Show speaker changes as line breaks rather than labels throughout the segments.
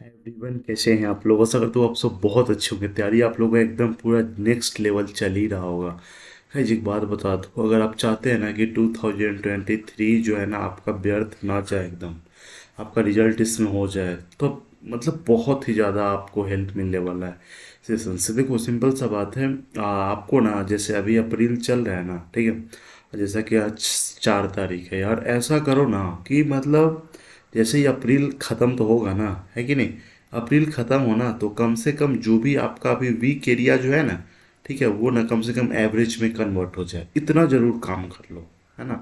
Everyone कैसे हैं आप लोग। अगर तो आप सब बहुत अच्छे होंगे। तैयारी आप लोगों का एकदम पूरा नेक्स्ट लेवल चल ही रहा होगा। खैर एक बात बता दो, अगर आप चाहते हैं ना कि 2023 जो है ना आपका व्यर्थ ना जाए, एकदम आपका रिजल्ट इसमें हो जाए, तो मतलब बहुत ही ज़्यादा आपको हेल्प मिलने वाला है सेशन से। देखो सिंपल सा बात है। आपको ना जैसे अभी अप्रैल चल रहा है ना, ठीक है, जैसा कि आज 4 तारीख है यार, ऐसा करो ना कि मतलब जैसे ही अप्रैल ख़त्म तो होगा ना, है कि नहीं। अप्रैल ख़त्म होना तो कम से कम जो भी आपका अभी वीक एरिया जो है ना, ठीक है, वो ना कम से कम एवरेज में कन्वर्ट हो जाए, इतना ज़रूर काम कर लो, है ना।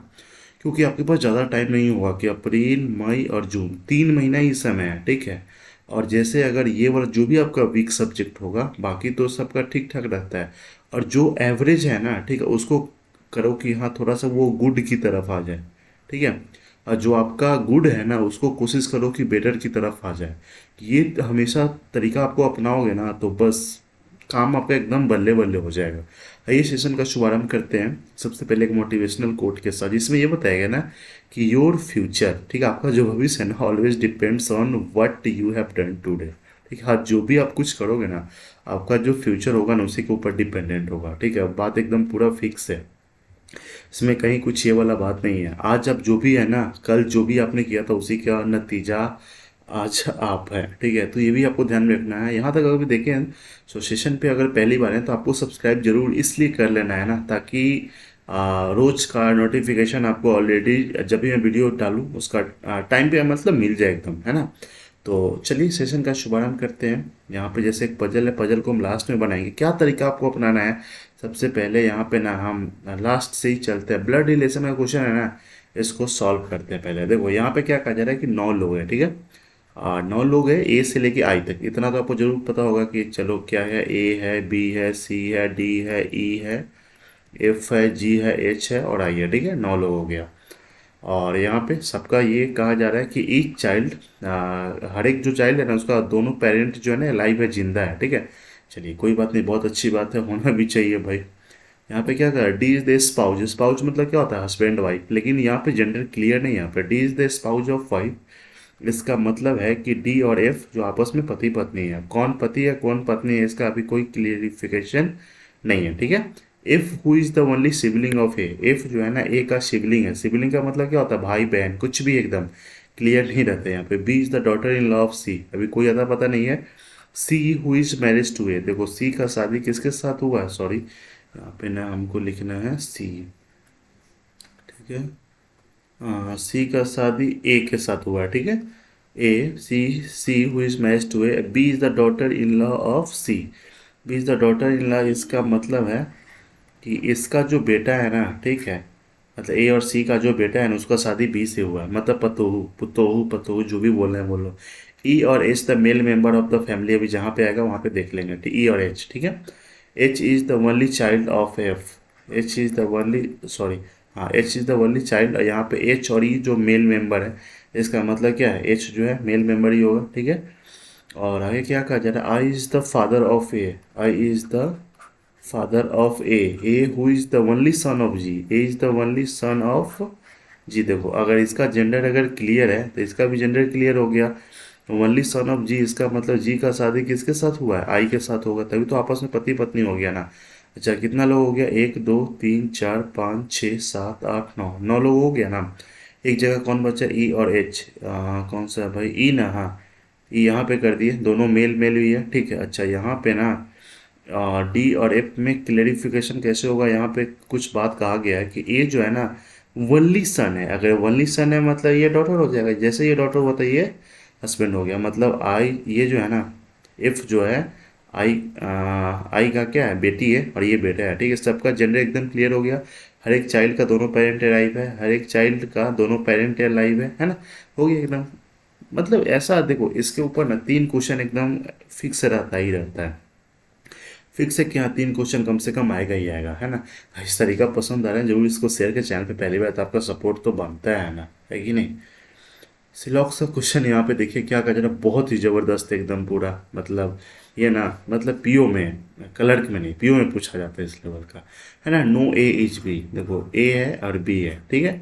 क्योंकि आपके पास ज़्यादा टाइम नहीं होगा कि अप्रैल मई और जून 3 महीना ही समय है, ठीक है। और जैसे अगर ये वाला जो भी आपका वीक सब्जेक्ट होगा, बाकी तो सबका ठीक ठाक रहता है। और जो एवरेज है ना, ठीक है, उसको करो कि हाँ थोड़ा सा वो गुड की तरफ आ जाए, ठीक है। और जो आपका गुड है ना, उसको कोशिश करो कि बेटर की तरफ आ जाए। ये हमेशा तरीका आपको अपनाओगे ना, तो बस काम आपका एकदम बल्ले बल्ले हो जाएगा। आइए सेशन का शुभारंभ करते हैं। सबसे पहले एक मोटिवेशनल कोट के साथ, जिसमें ये बताया गया ना कि योर फ्यूचर, ठीक है, आपका जो भविष्य है ना, always depends on what you have done today. ठीक है, हाँ, जो भी आप कुछ करोगे ना, आपका जो फ्यूचर होगा ना उसी के ऊपर डिपेंडेंट होगा, ठीक है। बात एकदम पूरा फिक्स है, इसमें कहीं कुछ ये वाला बात नहीं है। आज आप जो भी है ना, कल जो भी आपने किया था उसी का नतीजा आज आप है, ठीक है। तो ये भी आपको ध्यान में रखना है। यहाँ तक अगर भी देखें तो सेशन पे अगर पहली बार है तो आपको सब्सक्राइब जरूर इसलिए कर लेना है ना, ताकि रोज का नोटिफिकेशन आपको ऑलरेडी जब भी मैं वीडियो डालूँ उसका टाइम पे मतलब मिल जाए एकदम, है ना। तो चलिए सेशन का शुभारंभ करते हैं। यहाँ पे जैसे एक पजल है, पजल को हम लास्ट में बनाएंगे। क्या तरीका आपको अपनाना है, सबसे पहले यहाँ पे ना हम लास्ट से ही चलते हैं। ब्लड रिलेशन का क्वेश्चन है ना, इसको सॉल्व करते हैं। पहले देखो यहाँ पे क्या कहा जा रहा है कि 9 लोग हैं, ठीक है। 9 लोग हैं, ए से लेके आई तक। इतना तो आपको जरूर पता होगा कि चलो क्या है, ए है, बी है, सी है, डी है, ई है, एफ है, जी है, एच है और आई है, ठीक है। 9 लोग हो गया। और यहाँ पे सबका ये कहा जा रहा है कि ईच चाइल्ड, हर एक जो चाइल्ड है ना उसका दोनों पेरेंट जो है ना लाइव है, जिंदा है, ठीक है। चलिए कोई बात नहीं, बहुत अच्छी बात है, होना भी चाहिए भाई। यहाँ पे क्या कहा, D is the spouse. Spouse मतलब क्या होता है, हस्बैंड वाइफ, लेकिन यहाँ पे जेंडर क्लियर नहीं है। यहाँ पे D is the spouse of wife, इसका मतलब है कि डी और एफ जो आपस में पति पत्नी है। कौन पति है कौन पत्नी है इसका अभी कोई क्लियरिफिकेशन नहीं है, ठीक है। F who is the only sibling of A, F जो है ना ए का सिबलिंग है। सिबलिंग का मतलब क्या होता है, भाई बहन, कुछ भी एकदम क्लियर नहीं रहते यहाँ पे। B is the daughter in law of C, अभी कोई ज़्यादा पता नहीं है। C who is marriage to A, देखो सी का शादी किसके साथ हुआ है, सॉरी यहाँ पे ना हमको लिखना है सी, ठीक है। हाँ, सी का शादी ए के साथ हुआ है, ठीक है। A C, C who is marriage to A, B is the daughter in law of C. B is the daughter in law, इसका मतलब है कि इसका जो बेटा है ना, ठीक है, मतलब ए और सी का जो बेटा है ना उसका शादी बी से हुआ है। मतलब पतोहू पुतोहू पतोहू जो भी बोल रहे हैं बोलो। ई और H the male member of the family, अभी जहाँ पे आएगा वहाँ पे देख लेंगे, ठीक, ई और एच, ठीक है। H is the only child of F, H is the only, sorry, हाँ, H is the only child. यहाँ पे एच और ई जो मेल मेंबर है, इसका मतलब क्या है, एच जो है मेल मेंबर ही होगा, ठीक है। और आगे क्या कहा जा रहा है, I is the father of A, I is the father of A who is the only son of G, A is the only son of G. देखो अगर इसका जेंडर अगर क्लियर है तो इसका भी जेंडर क्लियर हो गया। ओनली सन ऑफ जी, इसका मतलब जी का शादी किसके साथ हुआ है, आई के साथ होगा, तभी तो आपस में पति पत्नी हो गया ना। अच्छा कितना लोग हो गया, 1 2 3 4 5 6 7 8 9, 9 लोग हो गया ना। एक जगह कौन बचा, ई और एच, कौन सा भाई, ई ना, हाँ, ई यहाँ पे कर दिए, दोनों मेल मेल हुई है, ठीक है। अच्छा यहाँ पे ना डी और एफ में क्लेरिफिकेशन कैसे होगा, यहाँ पे कुछ बात कहा गया है कि ये जो है ना वनली सन है। अगर वनली सन है मतलब ये डॉटर हो जाएगा, जैसे ये डॉटर हुआ तो ये हस्बैंड हो गया। मतलब आई, ये जो है ना एफ जो है, आई, आई का क्या है, बेटी है और ये बेटा है, ठीक है। सबका जेंडर एकदम क्लियर हो गया। हर एक चाइल्ड का दोनों पेरेंट लाइव है, हर एक चाइल्ड का दोनों पेरेंट लाइव है ना। हो गया एकदम। मतलब ऐसा देखो, इसके ऊपर ना 3 क्वेश्चन एकदम फिक्स रहता ही रहता है। फिक्स है कि हाँ 3 क्वेश्चन कम से कम आएगा ही आएगा, है ना। इस तरीका पसंद आ रहा है जरूर इसको शेयर के, चैनल पे पहली बार तो आपका सपोर्ट तो बनता है ना, है कि नहीं। सिलॉक्स का क्वेश्चन यहाँ पे देखिए क्या कहा जा रहा है, बहुत ही ज़बरदस्त है एकदम पूरा। मतलब ये ना, मतलब पीओ में, क्लर्क में नहीं, पीओ में पूछा जाता है इस लेवल का, है ना। नो ए इज बी, देखो ए है और बी है, ठीक है।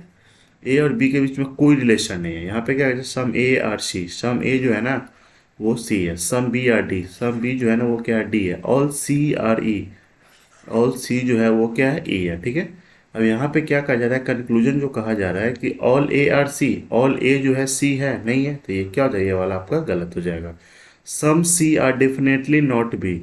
ए और बी के बीच में कोई रिलेशन नहीं है। यहाँ पे क्या है, सम ए आर सी, सम ए जो है ना वो सी है। Some B are D, some B जो है ना वो क्या है, डी है। All C are E, all C जो है वो क्या है, ए है। ठीक है, अब यहाँ पे क्या कहा जा रहा है, कंक्लूजन जो कहा जा रहा है कि all A are C, all A जो है सी है, नहीं है, तो ये क्या हो जाएगा, ये वाला आपका गलत हो जाएगा। Some C are definitely not B,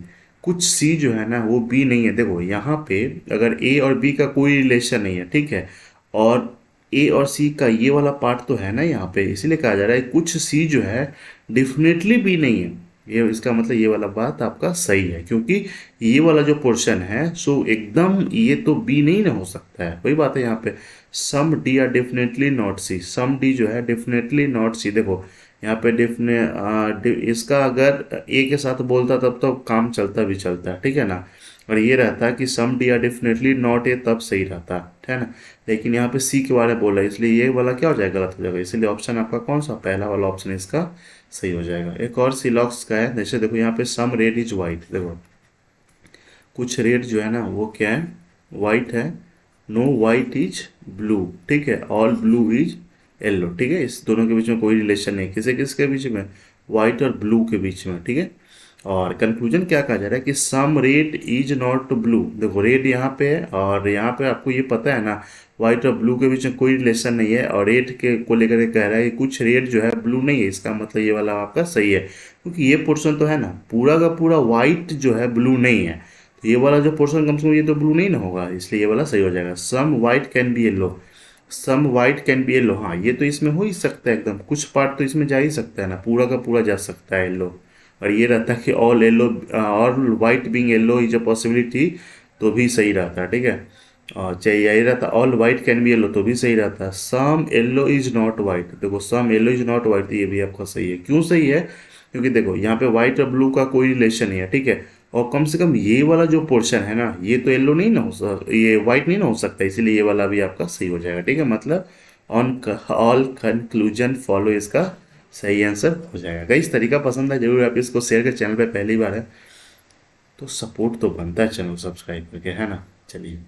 कुछ सी जो है ना वो बी नहीं है। देखो यहाँ पे अगर ए और बी का कोई रिलेशन नहीं है, ठीक है, और ए और सी का ये वाला पार्ट तो है ना यहाँ पे, इसीलिए कहा जा रहा है कुछ सी जो है डेफिनेटली बी नहीं है। ये इसका मतलब ये वाला बात आपका सही है, क्योंकि ये वाला जो पोर्शन है सो एकदम ये तो बी नहीं ना हो सकता है। वही बात है यहाँ पे, some D are definitely not C, some D जो है डेफिनेटली नॉट सी। देखो यहाँ पे इसका अगर ए के साथ बोलता तब तो काम चलता भी चलता है, ठीक है ना, और ये रहता कि some D are definitely not A, तब सही रहता है ना। लेकिन यहाँ पे सी के बारे में बोला है, इसलिए ये वाला क्या हो जाएगा, गलत हो जाएगा। इसलिए ऑप्शन आपका कौन सा, पहला वाला ऑप्शन इसका सही हो जाएगा। एक और सिलॉक्स का है, जैसे देखो यहाँ पे सम रेड इज वाइट, देखो कुछ रेड जो है ना वो क्या है, वाइट है। नो वाइट इज ब्लू, ठीक है, ऑल ब्लू इज येलो, ठीक है, इस दोनों के बीच में कोई रिलेशन नहीं, किसे किसके बीच में, वाइट और ब्लू के बीच में, ठीक है। और कंक्लूजन क्या कहा जा रहा है कि some red is not blue, देखो रेड यहाँ पे है और यहाँ पे आपको ये पता है ना व्हाइट और ब्लू के बीच में कोई रिलेशन नहीं है, और रेड के को लेकर के कह रहा है कि कुछ रेड जो है ब्लू नहीं है, इसका मतलब ये वाला आपका सही है, क्योंकि ये पोर्शन तो है ना पूरा का पूरा व्हाइट जो है ब्लू नहीं है, तो ये वाला जो पोर्शन कम से कम ये तो ब्लू नहीं ना होगा, इसलिए ये वाला सही हो जाएगा। Some white can be yellow, some white can be yellow, हाँ ये तो इसमें हो ही सकता है, एकदम कुछ पार्ट तो इसमें जा ही सकता है ना, पूरा का पूरा जा सकता है येलो। और ये रहता है कि all yellow, all white being yellow is a possibility, तो भी सही रहता है, ठीक है। और चाहे यही रहता all white can be yellow, तो भी सही रहता है। सम येलो इज नॉट वाइट, देखो सम येलो इज नॉट वाइट, ये भी आपका सही है। क्यों सही है, क्योंकि देखो यहाँ पे व्हाइट और ब्लू का कोई रिलेशन नहीं है, ठीक है, और कम से कम ये वाला जो पोर्शन है ना ये तो येलो नहीं ना ये वाइट नहीं ना हो सकता, इसीलिए ये वाला भी आपका सही हो जाएगा, ठीक है। मतलब ऑन ऑल कंक्लूजन फॉलो, इसका सही आंसर हो जाएगा। कई इस तरीका पसंद है जरूर आप इसको शेयर कर, चैनल पे पहली बार है तो सपोर्ट तो बनता है चैनल सब्सक्राइब करके, है ना। चलिए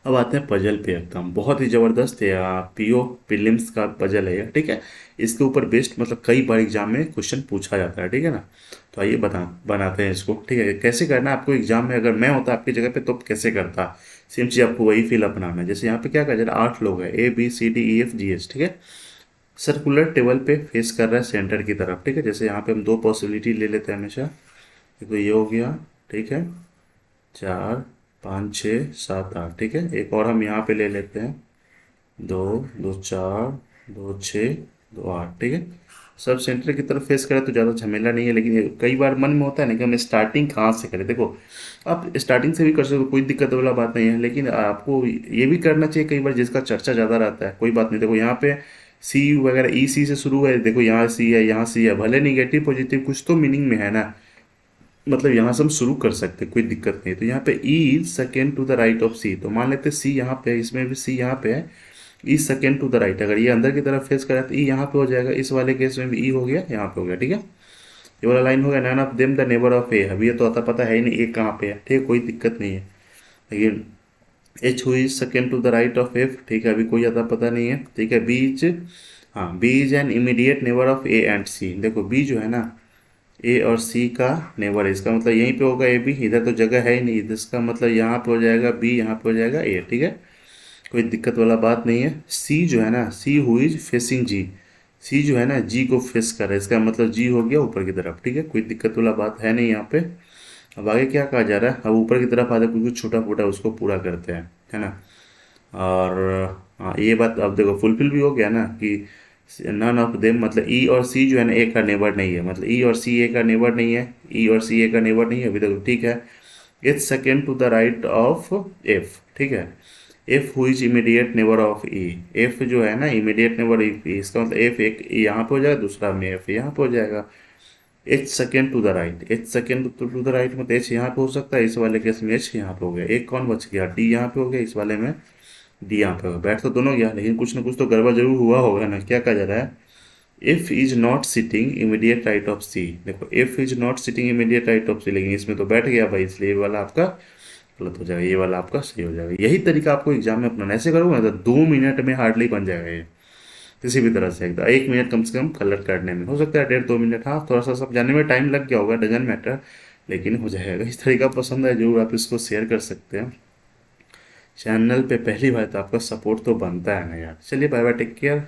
अब आते हैं पजल पे, एकदम बहुत ही ज़बरदस्त है, पीओ प्रीलिम्स का पजल है ये, ठीक है। इसके ऊपर बेस्ड मतलब कई बार एग्जाम में क्वेश्चन पूछा जाता है, ठीक है ना। तो आइए बनाते हैं इसको, ठीक है। कैसे करना है आपको एग्जाम में, अगर मैं होता आपकी जगह पे तो कैसे करता, सेम चीज़ आपको वही फिल अप बनाना है। जैसे यहाँ पे क्या कहा जा रहा है, 8 लोग हैं, ABCDEFGH, ठीक है। सर्कुलर टेबल पे फेस कर रहा है सेंटर की तरफ, ठीक है। जैसे यहाँ पे हम दो पॉसिबिलिटी ले लेते हैं हमेशा, देखो ये हो गया, ठीक है, 4 5 6 7 8, ठीक है। एक और हम यहाँ पे ले लेते हैं, 2 2 4 2 6 2 8, ठीक है। सब सेंटर की तरफ फेस करें तो ज़्यादा झमेला नहीं है, लेकिन ये कई बार मन में होता है ना कि हम स्टार्टिंग कहाँ से करें। देखो आप स्टार्टिंग से भी कर सकते हो, कोई दिक्कत वाला बात नहीं है, लेकिन आपको ये भी करना चाहिए कई बार जिसका चर्चा ज़्यादा रहता है, कोई बात नहीं। देखो यहाँ पे सी वगैरह EC से शुरू है, देखो यहाँ सी है यहाँ सी है, भले निगेटिव पॉजिटिव कुछ तो मीनिंग में है ना, मतलब यहाँ से हम शुरू कर सकते हैं, कोई दिक्कत नहीं। तो यहाँ पे E is second to the right of C, तो मान लेते हैं सी यहाँ पे है, इसमें भी सी यहाँ पे है, ई सेकेंड टू द राइट, अगर ये अंदर की तरफ फेस करा तो ई यहाँ पे हो जाएगा, इस वाले केस में भी ई हो गया, यहाँ पे हो गया, ठीक है। ये वाला लाइन हो गया, none of them the neighbour of A, अभी ये तो आता पता है ही नहीं ए कहाँ पे है, ठीक है, कोई दिक्कत नहीं है। लेकिन एच हुई second to the right of F, ठीक है, अभी कोई आता पता नहीं है, ठीक है। बी इज, हाँ B is an immediate neighbour of A and C, देखो बी जो है ना ए और सी का नेबर है, इसका मतलब यहीं पे होगा ए बी, इधर तो जगह है ही नहीं, इसका मतलब यहाँ पे हो जाएगा बी, यहाँ पे हो जाएगा ए, ठीक है, कोई दिक्कत वाला बात नहीं है। सी जो है ना, सी हु इज फेसिंग जी, सी जो है ना जी को फेस कर रहा है, इसका मतलब जी हो गया ऊपर की तरफ, ठीक है, कोई दिक्कत वाला बात है नहीं यहाँ पे। अब आगे क्या कहा जा रहा है, अब ऊपर की तरफ आधा कुछ कुछ छोटा मोटा उसको पूरा करते हैं, है ना। और हाँ ये बात अब देखो फुलफिल भी हो गया ना कि नन ऑफ देम, मतलब ई और सी जो है ना ए का नेबर नहीं है, मतलब ई और सी ए का नेबर नहीं है, ई और सी ए का नेबर नहीं है अभी तक, ठीक है। It's second to the right of F, ठीक है। F who is immediate neighbour of E, F जो है ना इमीडिएट नेबर ई, इसका मतलब एफ एक यहाँ पे हो जाएगा, दूसरा में एफ यहाँ पे हो जाएगा। H second to the right, H second to the right मतलब एच यहाँ पे हो सकता है, इस वाले केस में एच यहाँ पे हो गया, एक कौन बच गया, डी यहाँ पे हो गया, इस वाले में डी यहाँ पे होगा। बैठ तो दोनों गया, लेकिन कुछ ना कुछ तो गड़बड़ जरूर हुआ होगा ना। क्या कहा जा रहा है, F is not sitting immediate right of C, देखो F is not sitting immediate right of C, लेकिन इसमें तो बैठ गया भाई, इसलिए ये वाला आपका गलत हो जाएगा, ये वाला आपका सही हो जाएगा। यही तरीका आपको एग्जाम में अपनाना, ऐसे करोगे ना तो 2 मिनट में हार्डली बन जाएगा ये, किसी भी तरह से एकदम 1 मिनट कम से कम कलर करने में, हो सकता है 1.5 2 मिनट, हाँ थोड़ा सा सब जानने में टाइम लग गया होगा, डजन मैटर, लेकिन हो जाएगा। इस तरीका पसंद है जरूर आप इसको शेयर कर सकते हैं। चैनल पे पहली बार तो आपका सपोर्ट तो बनता है ना यार। चलिए बाय बाय, टेक केयर।